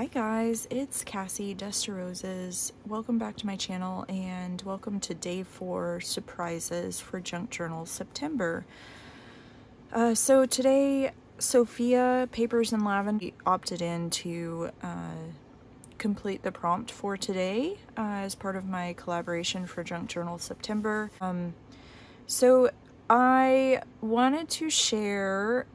Hi guys, it's Cassie Dust to Roses. Welcome back to my channel and welcome to day 4 surprises for Junk Journal September. So today Sophia Papers and Lavender opted in to complete the prompt for today as part of my collaboration for Junk Journal September. So I wanted to share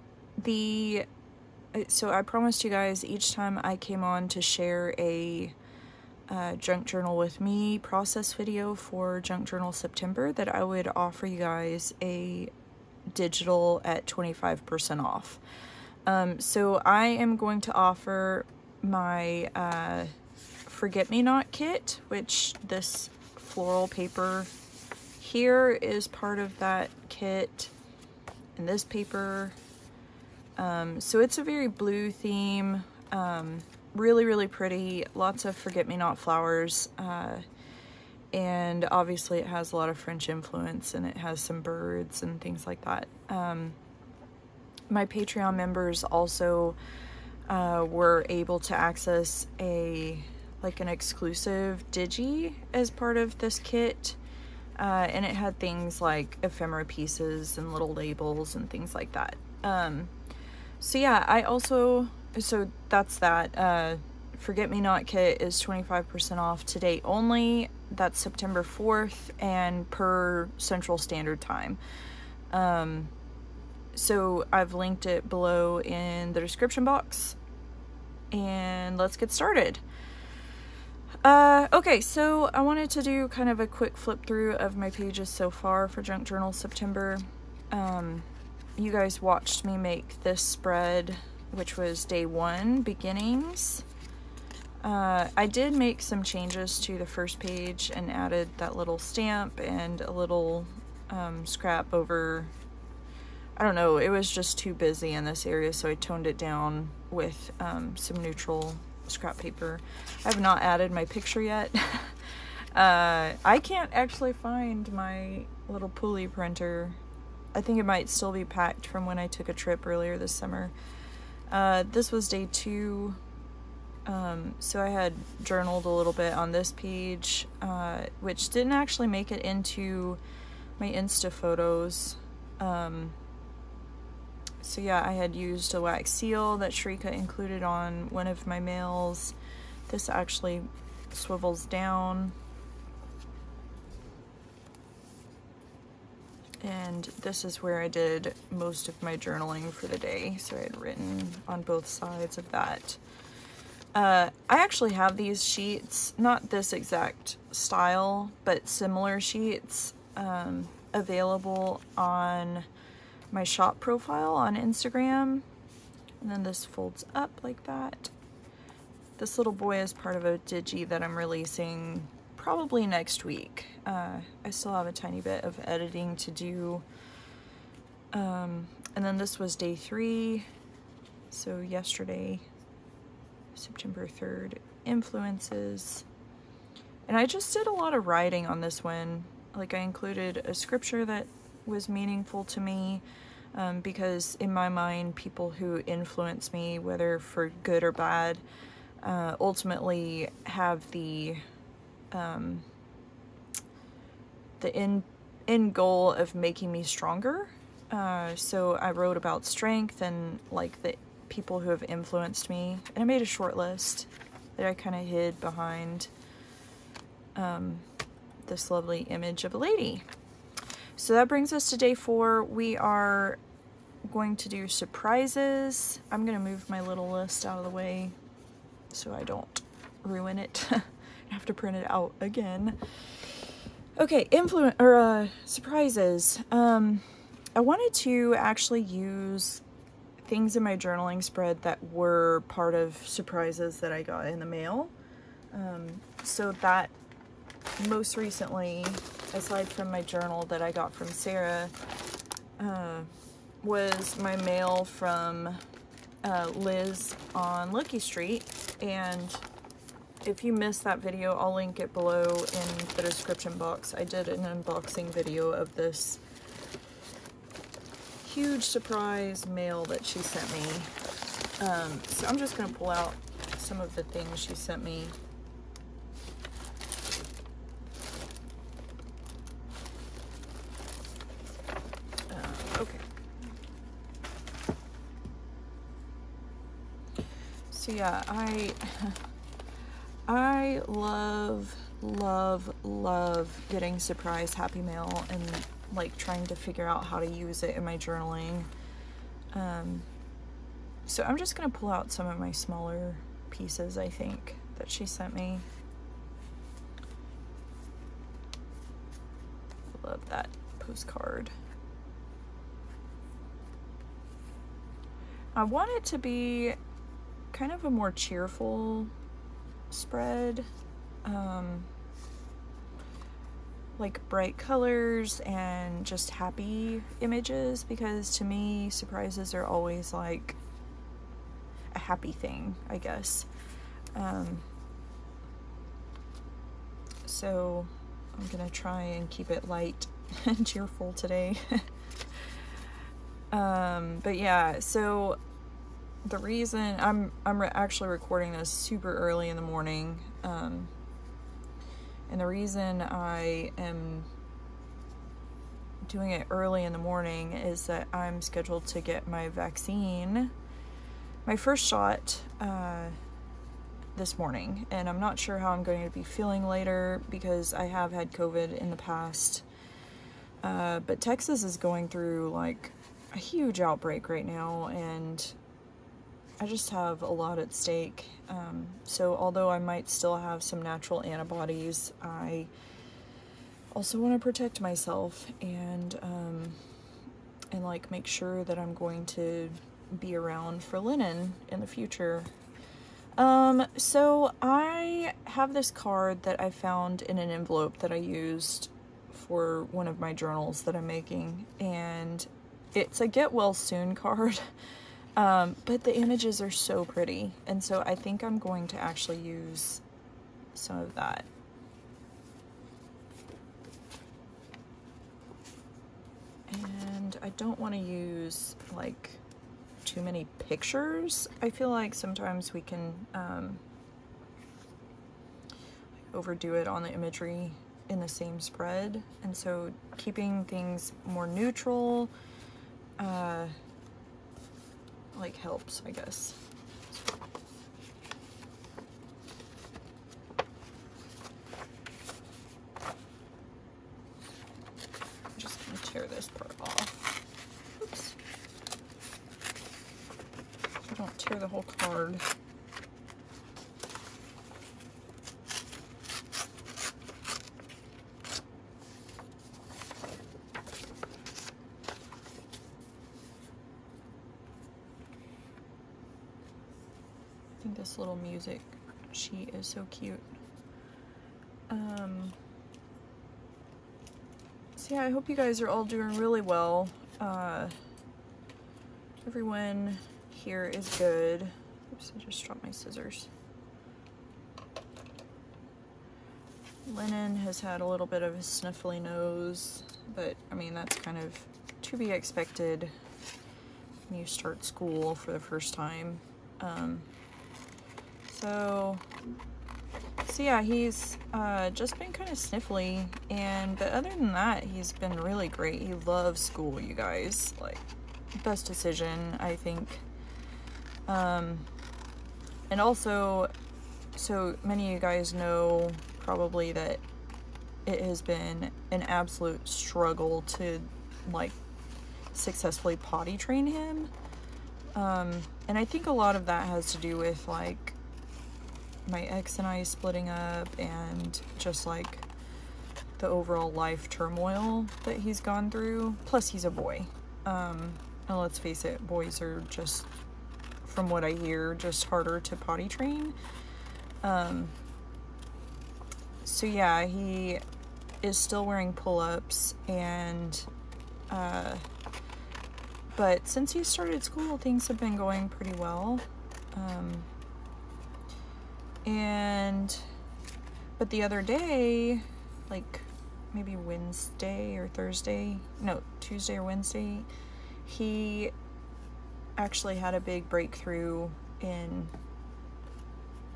so I promised you guys each time I came on to share a Junk Journal with me process video for Junk Journal September that I would offer you guys a digital at 25% off. So I am going to offer my Forget-Me-Not kit, which this floral paper here is part of that kit, and this paper. So it's a very blue theme, really pretty, lots of forget-me-not flowers, and obviously it has a lot of French influence and it has some birds and things like that. My Patreon members also were able to access an exclusive digi as part of this kit, and it had things like ephemera pieces and little labels and things like that. So yeah, so that's that. Forget-Me-Not kit is 25% off today only. That's September 4th and per Central Standard Time. So I've linked it below in the description box, and let's get started. Okay, so I wanted to do kind of a quick flip through of my pages so far for Junk Journal September. You guys watched me make this spread, which was day 1, beginnings. I did make some changes to the first page and added that little stamp and a little scrap over. I don't know, it was just too busy in this area, so I toned it down with some neutral scrap paper. I have not added my picture yet. I can't actually find my little pulley printer. I think it might still be packed from when I took a trip earlier this summer. This was day 2, so I had journaled a little bit on this page, which didn't actually make it into my Insta photos. So yeah, I had used a wax seal that Shrika included on one of my mails. This actually swivels down. And this is where I did most of my journaling for the day. So I had written on both sides of that. I actually have these sheets, not this exact style, but similar sheets available on my shop profile on Instagram. And then this folds up like that. This little boy is part of a digi that I'm releasing probably next week. I still have a tiny bit of editing to do. And then this was day 3. So yesterday, September 3rd, influences. And I just did a lot of writing on this one. Like, I included a scripture that was meaningful to me, because in my mind, people who influence me, whether for good or bad, ultimately have the end goal of making me stronger. So I wrote about strength and like the people who have influenced me, and I made a short list that I kind of hid behind this lovely image of a lady. So that brings us to day 4. We are going to do surprises. I'm going to move my little list out of the way so I don't ruin it. I have to print it out again. Okay, surprises. I wanted to actually use things in my journaling spread that were part of surprises that I got in the mail. So that most recently, aside from my journal that I got from Sarah, was my mail from Liz on Lucky Street. And if you missed that video, I'll link it below in the description box. I did an unboxing video of this huge surprise mail that she sent me. So I'm just going to pull out some of the things she sent me. Okay. So yeah, I love getting surprise happy mail and like trying to figure out how to use it in my journaling. So I'm just gonna pull out some of my smaller pieces, I think, that she sent me. Love that postcard. I want it to be kind of a more cheerful spread, like bright colors and just happy images, because to me surprises are always like a happy thing, I guess. So I'm gonna try and keep it light and cheerful today. But yeah, so the reason I'm actually recording this super early in the morning, and the reason I am doing it early in the morning is that I'm scheduled to get my vaccine, my first shot, this morning, and I'm not sure how I'm going to be feeling later because I have had COVID in the past, but Texas is going through like a huge outbreak right now, and I just have a lot at stake. So although I might still have some natural antibodies, I also want to protect myself and like make sure that I'm going to be around for Lennon in the future. So I have this card that I found in an envelope that I used for one of my journals that I'm making, and it's a get well soon card. But the images are so pretty, and so I think I'm going to actually use some of that. And I don't want to use like too many pictures. I feel like sometimes we can overdo it on the imagery in the same spread, and so keeping things more neutral like helps, I guess. I'm just gonna tear this part off. Oops. So I don't tear the whole card. This little music sheet is so cute. So yeah, I hope you guys are all doing really well. Everyone here is good. Oops, I just dropped my scissors. Lennon has had a little bit of a sniffly nose, but I mean, that's kind of to be expected when you start school for the first time. So yeah, he's just been kind of sniffly, but other than that, he's been really great. He loves school, you guys. Like, best decision, I think. And also, so many of you guys know probably that it has been an absolute struggle to like successfully potty train him. And I think a lot of that has to do with like my ex and I splitting up, and just like the overall life turmoil that he's gone through. Plus he's a boy, and let's face it, boys are just, from what I hear, just harder to potty train. So yeah, he is still wearing pull-ups, and but since he started school, things have been going pretty well. But the other day, like maybe Wednesday or Thursday, no, Tuesday or Wednesday, he actually had a big breakthrough in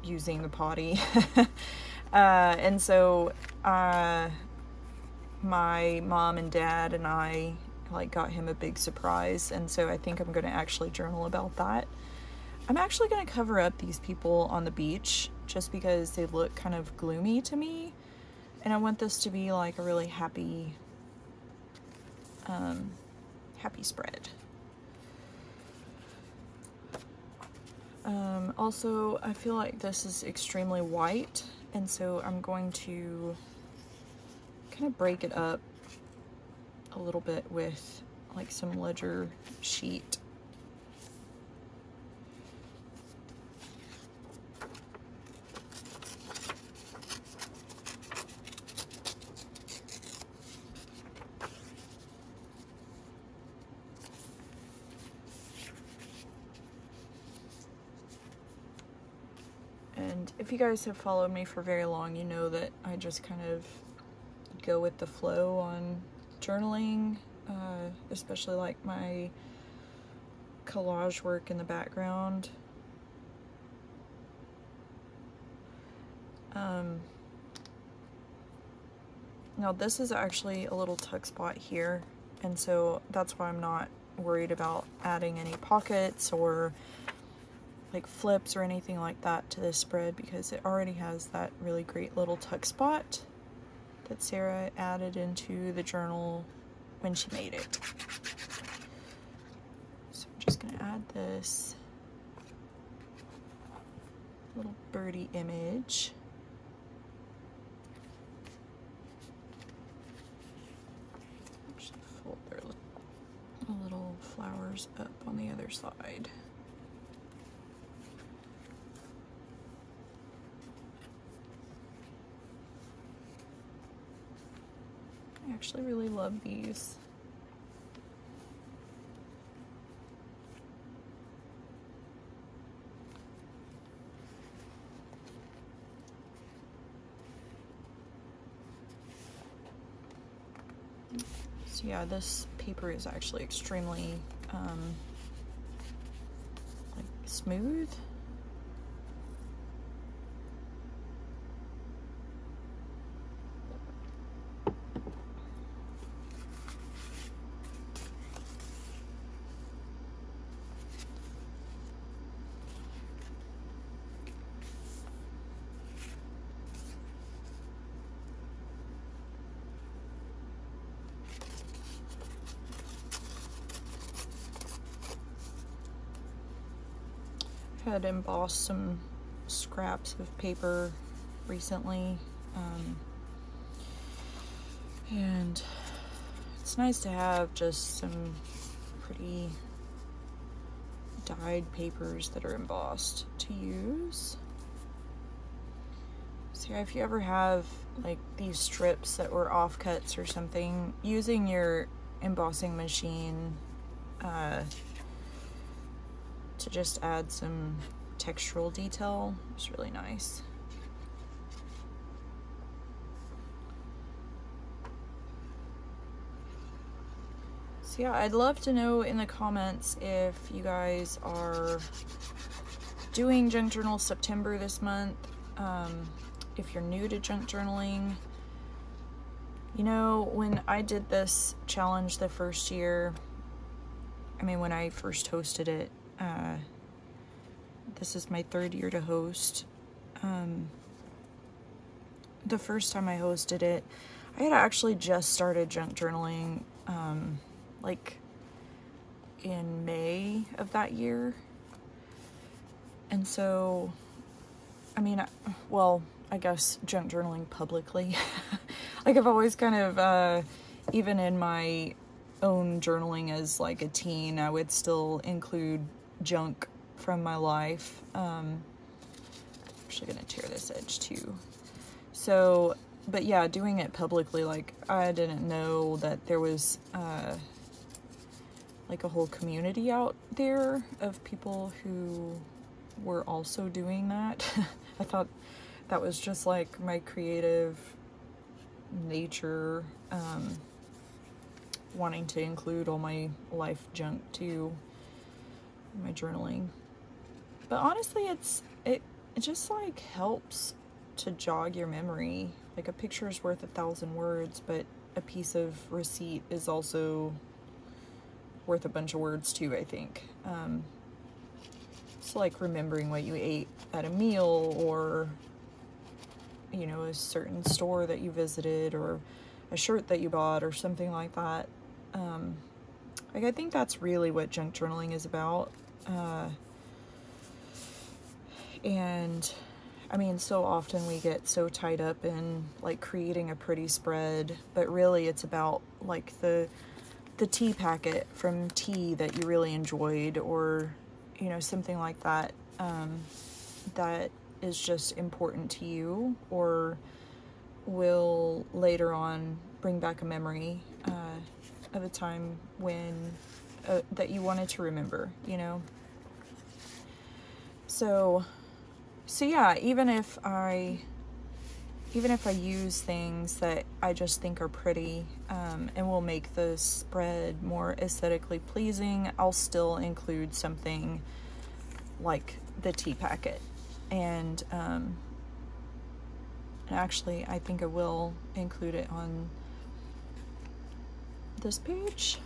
using the potty. And so my mom and dad and I like got him a big surprise, and so I think I'm going to actually journal about that. I'm actually going to cover up these people on the beach just because they look kind of gloomy to me, and I want this to be like a really happy happy spread. Also, I feel like this is extremely white, and so I'm going to kind of break it up a little bit with like some ledger sheet. And if you guys have followed me for very long, you know that I just kind of go with the flow on journaling, especially like my collage work in the background. Now this is actually a little tuck spot here, and so that's why I'm not worried about adding any pockets or like flips or anything like that to this spread, because it already has that really great little tuck spot that Sarah added into the journal when she made it. So I'm just gonna add this little birdie image. Actually fold their little flowers up on the other side. I actually really love these. So yeah, this paper is actually extremely like smooth. Had embossed some scraps of paper recently, and it's nice to have just some pretty dyed papers that are embossed to use. So yeah, if you ever have like these strips that were offcuts or something, using your embossing machine to just add some textural detail is really nice. So yeah, I'd love to know in the comments if you guys are doing Junk Journal September this month, if you're new to junk journaling. You know, when I did this challenge the first year, I mean, when I first hosted it, this is my third year to host. The first time I hosted it, I had actually just started junk journaling, like in May of that year. And so, I mean, well, I guess junk journaling publicly. Like I've always kind of, even in my own journaling as like a teen, I would still include junk from my life. I'm actually gonna tear this edge too. So, but yeah, doing it publicly, like I didn't know that there was like a whole community out there of people who were also doing that. I thought that was just like my creative nature, wanting to include all my life junk too in my journaling. But honestly, it just like helps to jog your memory. Like a picture is worth 1,000 words, but a piece of receipt is also worth a bunch of words too, I think. It's like remembering what you ate at a meal, or, you know, a certain store that you visited, or a shirt that you bought, or something like that. Like, I think that's really what junk journaling is about. And I mean, so often we get so tied up in like creating a pretty spread, but really it's about like the tea packet from tea that you really enjoyed, or, you know, something like that, that is just important to you, or will later on bring back a memory of a time when that you wanted to remember, you know. So yeah, even if I use things that I just think are pretty, and will make the spread more aesthetically pleasing, I'll still include something like the tea packet. And actually, I think I will include it on this page.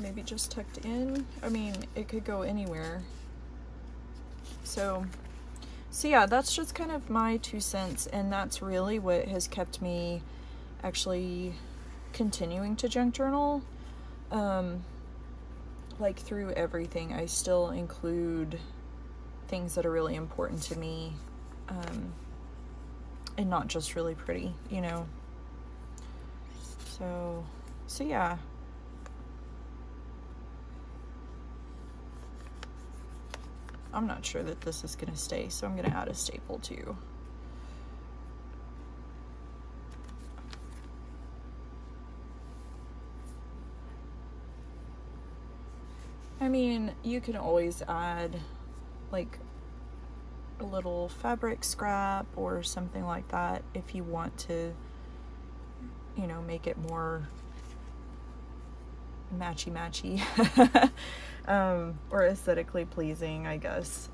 Maybe just tucked in. I mean, it could go anywhere. So yeah, that's just kind of my 2 cents, and that's really what has kept me actually continuing to junk journal. Like, through everything, I still include things that are really important to me, and not just really pretty, you know. So yeah. I'm not sure that this is gonna stay, so I'm gonna add a staple too. I mean, you can always add like a little fabric scrap or something like that if you want to, you know, make it more matchy or aesthetically pleasing, I guess,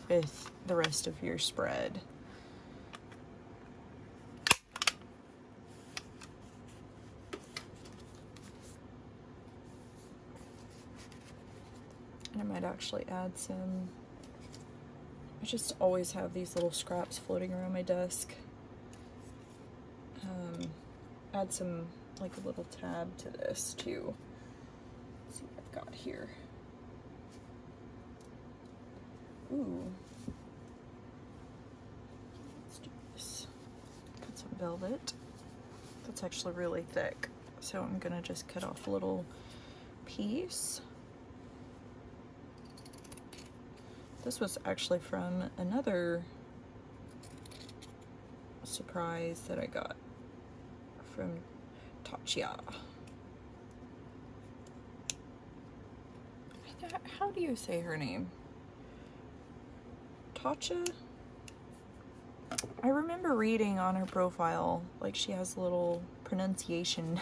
with the rest of your spread. And I might actually add some, I just always have these little scraps floating around my desk. Add some, like a little tab to this too. Let's see what I've got here. Ooh. Let's do this. Got some velvet. That's actually really thick, so I'm gonna just cut off a little piece. This was actually from another surprise that I got from Tatcha. How do you say her name? Tatcha? I remember reading on her profile, like, she has a little pronunciation.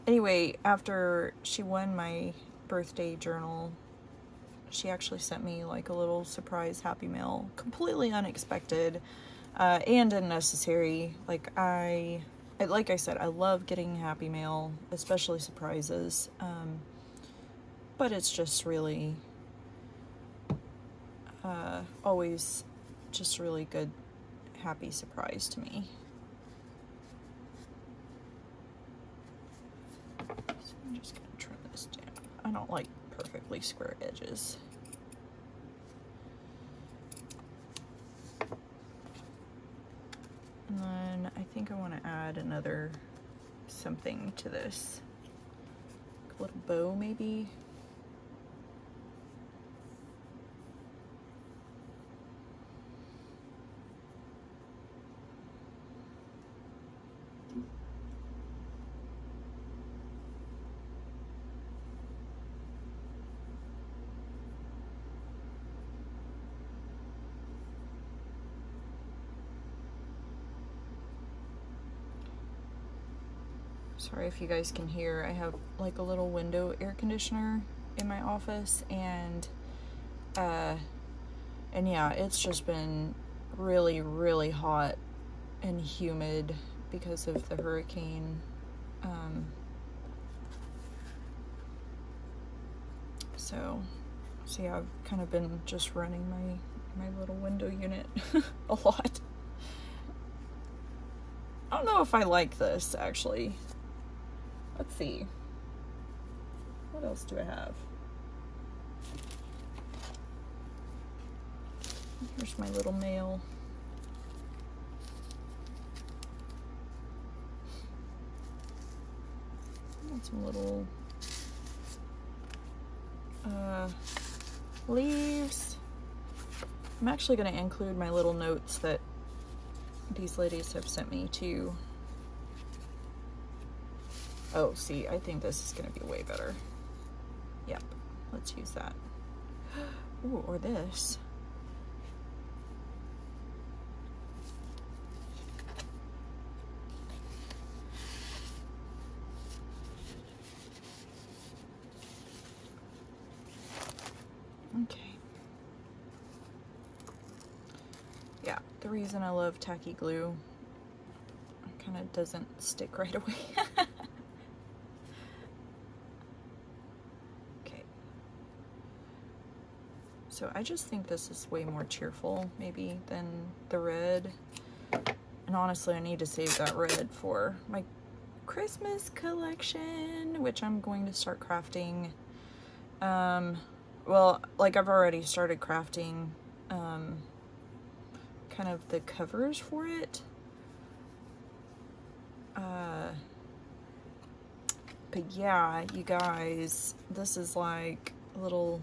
Anyway, after she won my birthday journal, she actually sent me like a little surprise happy mail, completely unexpected, and unnecessary. Like I said, I love getting happy mail, especially surprises, but it's just really always just a really good happy surprise to me. So I'm just gonna trim this down. I don't like perfectly square edges. And then I think I want to add another something to this. A little bow maybe. Sorry if you guys can hear. I have like a little window air conditioner in my office, and yeah, it's just been really, really hot and humid because of the hurricane. So yeah, I've kind of been just running my little window unit a lot. I don't know if I like this, actually. Let's see. What else do I have? Here's my little mail. Got some little leaves. I'm actually going to include my little notes that these ladies have sent me too. Oh, see, I think this is going to be way better. Yep, let's use that. Ooh, or this. Okay. Yeah, the reason I love tacky glue, it kind of doesn't stick right away. Okay. So I just think this is way more cheerful, maybe, than the red. And honestly, I need to save that red for my Christmas collection, which I'm going to start crafting. Well, like I've already started crafting kind of the covers for it. But yeah, you guys, this is like a little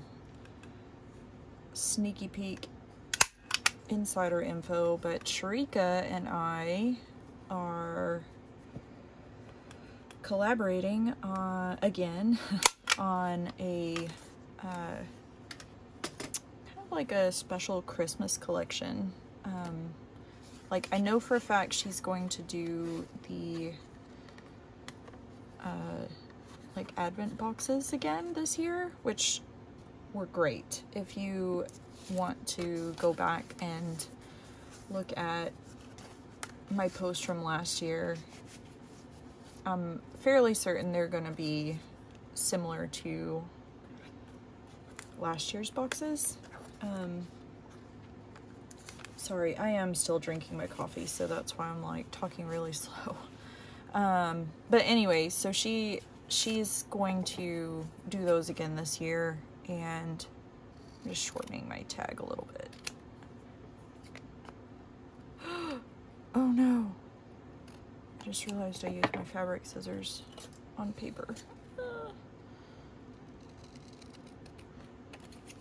sneaky peek insider info, but Sharika and I are collaborating again on a kind of like a special Christmas collection. Like I know for a fact she's going to do the like advent boxes again this year, which were great. If you want to go back and look at my post from last year, I'm fairly certain they're going to be similar to last year's boxes. Sorry, I am still drinking my coffee, so that's why I'm like talking really slow. But anyway, so she's going to do those again this year, and I'm just shortening my tag a little bit. Oh no, I just realized I used my fabric scissors on paper.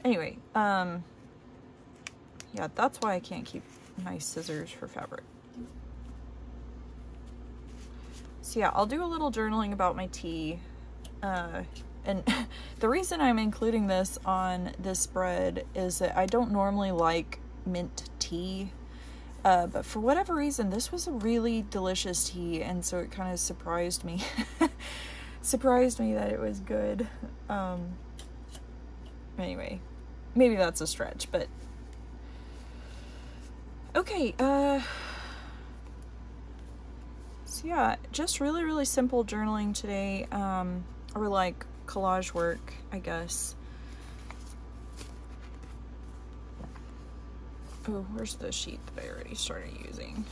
Anyway, yeah, that's why I can't keep my scissors for fabric. So yeah, I'll do a little journaling about my tea. And the reason I'm including this on this spread is that I don't normally like mint tea. But for whatever reason, this was a really delicious tea, and so it kind of surprised me. Surprised me that it was good. Anyway, maybe that's a stretch, but okay, so yeah, just really, really simple journaling today, or like collage work, I guess. Oh, where's the sheet that I already started using?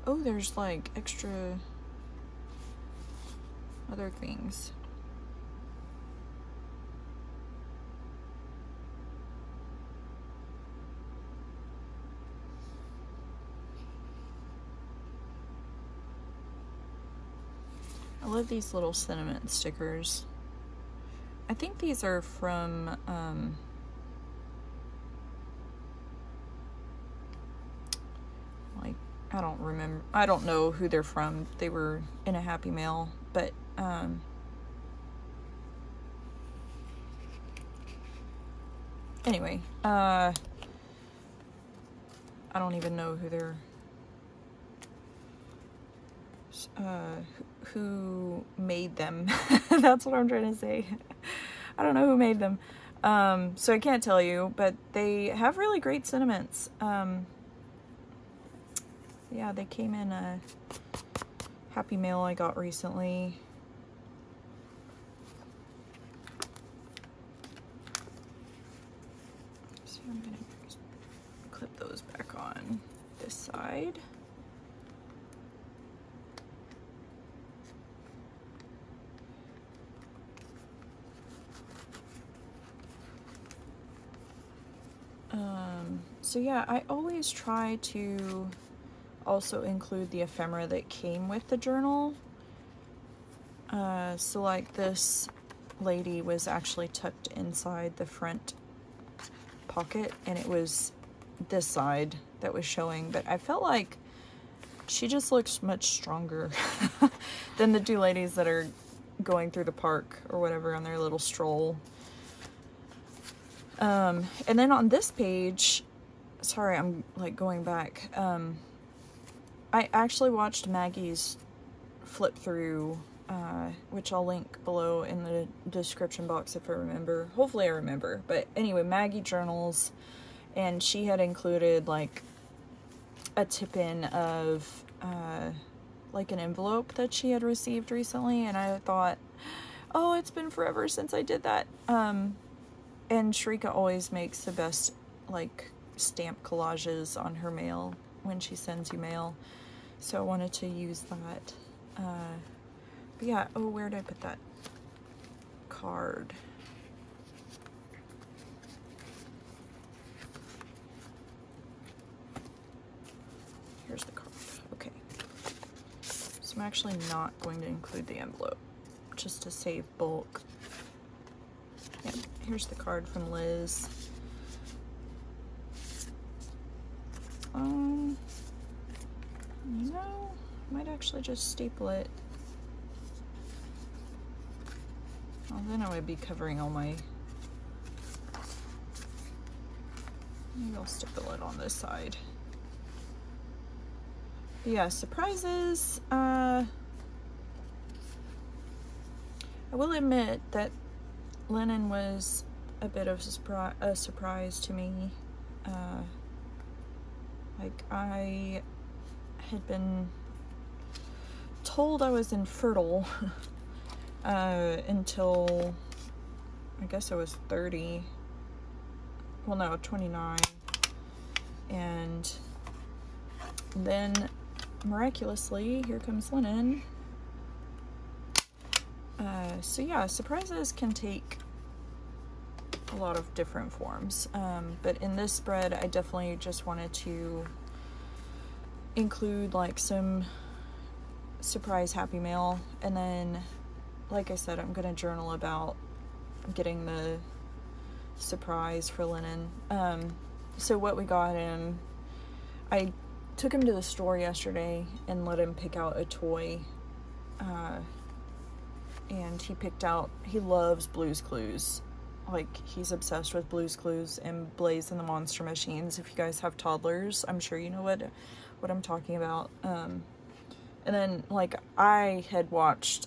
Oh, there's like extra other things. I love these little sentiment stickers. I think these are from like, I don't know who they're from. They were in a Happy Mail, but Anyway, I don't even know who they're, who made them. That's what I'm trying to say. I don't know who made them. So I can't tell you, but they have really great sentiments. Yeah, they came in a Happy Mail I got recently. So I'm gonna clip those back on this side. So yeah, I always try to also include the ephemera that came with the journal. So like this lady was actually tucked inside the front pocket, and it was this side that was showing, but I felt like she just looks much stronger than the two ladies that are going through the park or whatever on their little stroll. And then on this page, sorry, I'm like going back. I actually watched Maggie's flip through, which I'll link below in the description box if I remember. Hopefully I remember. But anyway, Maggie journals, and she had included like a tip-in of like an envelope that she had received recently, and I thought, oh, it's been forever since I did that. And Sharika always makes the best like stamp collages on her mail when she sends you mail, so I wanted to use that. But yeah, oh, where did I put that card? Here's the card. Okay, so I'm actually not going to include the envelope just to save bulk. Yeah, here's the card from Liz. You know, I might actually just staple it. Well, then I would be covering all my... Maybe I'll staple it on this side. But yeah, surprises. I will admit that Lennon was a bit of a surprise to me. Like, I had been told I was infertile until I guess I was 30. Well, no, 29. And then miraculously, here comes Lennon. So yeah, surprises can take a lot of different forms, but in this spread I definitely just wanted to include like some surprise Happy Mail, and then like I said, I'm gonna journal about getting the surprise for Lennon. So what we got him, I took him to the store yesterday and let him pick out a toy, and he picked out, he loves Blue's Clues. Like, he's obsessed with Blue's Clues and Blaze and the Monster Machines. If you guys have toddlers, I'm sure you know what I'm talking about. And then, like, I had watched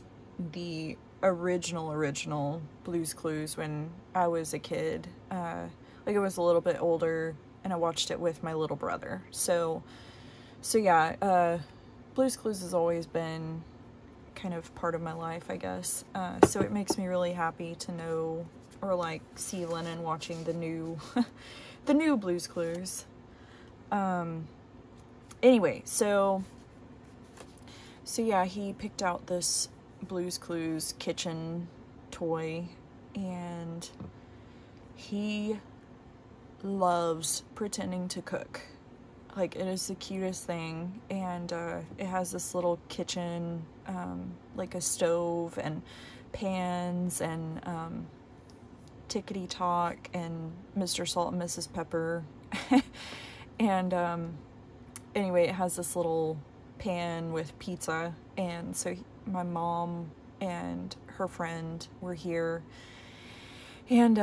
the original Blue's Clues when I was a kid. Like, I was a little bit older, and I watched it with my little brother. So yeah, Blue's Clues has always been kind of part of my life, I guess. So it makes me really happy to know, or like see Lennon watching the new the new Blue's Clues. Anyway, so yeah, he picked out this Blue's Clues kitchen toy, and he loves pretending to cook. Like, it is the cutest thing, and it has this little kitchen, like a stove and pans and Tickety Talk and Mr. Salt and Mrs. Pepper. And anyway, it has this little pan with pizza, and so my mom and her friend were here, and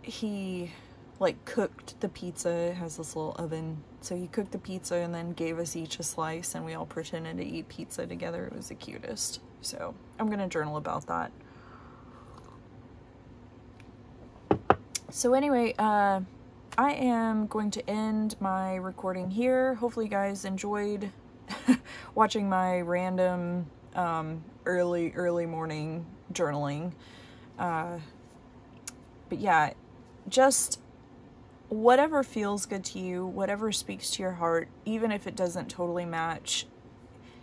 he like cooked the pizza. It has this little oven, so he cooked the pizza and then gave us each a slice, and we all pretended to eat pizza together. It was the cutest. So I'm gonna journal about that. So anyway, I am going to end my recording here. Hopefully you guys enjoyed watching my random early morning journaling. But yeah, just whatever feels good to you, whatever speaks to your heart, even if it doesn't totally match,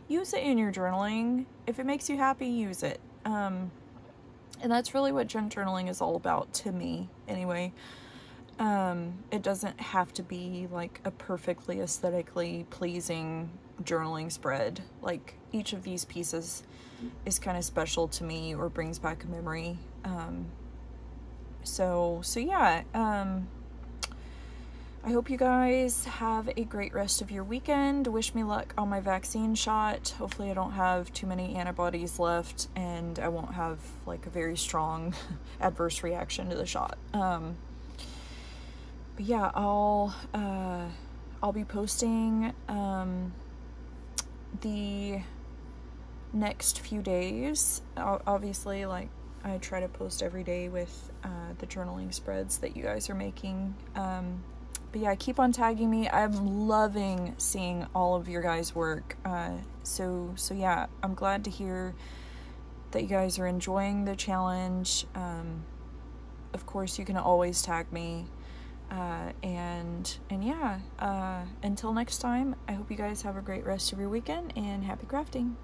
use it in your journaling. If it makes you happy, use it. And that's really what junk journaling is all about, to me, anyway. It doesn't have to be like a perfectly aesthetically pleasing journaling spread. Like, each of these pieces is kind of special to me or brings back a memory. So yeah, I hope you guys have a great rest of your weekend. Wish me luck on my vaccine shot. Hopefully I don't have too many antibodies left and I won't have like a very strong adverse reaction to the shot. But yeah, I'll be posting the next few days. Obviously, like, I try to post every day with the journaling spreads that you guys are making. But yeah, keep on tagging me. I'm loving seeing all of your guys' work. So yeah, I'm glad to hear that you guys are enjoying the challenge. Of course, you can always tag me. And yeah, until next time, I hope you guys have a great rest of your weekend and happy crafting.